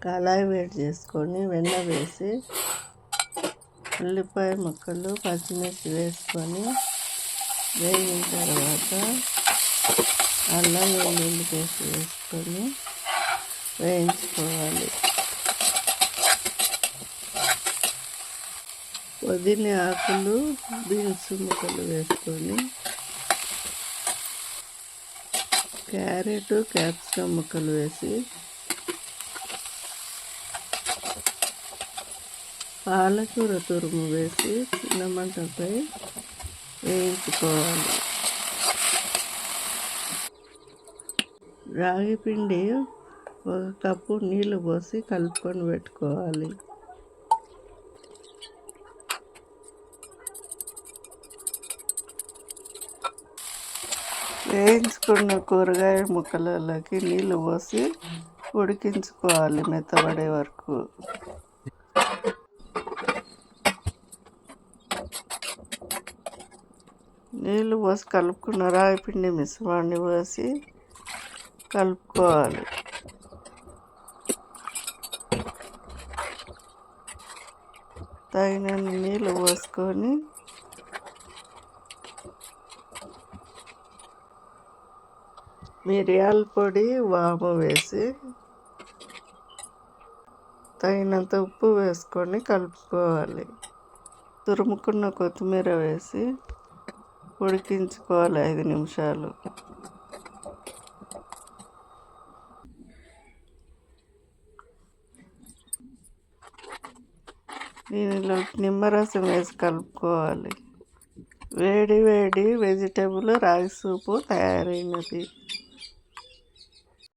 కళాయి వేడి చేసుకొని వెన్న వేసి ఉల్లిపాయ ముక్కలు పచ్చిమిర్చి వేసుకొని వేగిన తర్వాత అల్లం వెల్లుల్లి పేస్ట్ వేసుకొని వేయించుకోవాలి. పుదీనా ఆకులు బీన్స్ ముక్కలు వేసుకొని క్యారెట్ క్యాప్సికమ్ ముక్కలు వేసి పాలకూర తురుము వేసి చిన్న మంటపై వేయించుకోవాలి. రాగి పిండి 1 కప్పు నీళ్ళు పోసి కలుపుకొని పెట్టుకోవాలి. వేయించుకున్న కూరగాయ ముక్కలలోకి నీళ్ళు పోసి ఉడికించుకోవాలి మెత్తబడే వరకు. నీళ్ళు పోసి కలుపుకున్న రాగి పిండి మిశ్రమాన్ని పోసి కలుపుకోవాలి. తగినన్ని నీళ్ళు పోసుకొని మిరియాల పొడి వాము వేసి తగినంత ఉప్పు వేసుకొని కలుపుకోవాలి. తురుముకున్న కొత్తిమీర వేసి ఉడికించుకోవాలి 5 నిమిషాలు. దీనిలో నిమ్మరసం వేసి కలుపుకోవాలి. వేడి వేడి వెజిటేబుల్ రాగి సూపు తయారైనది.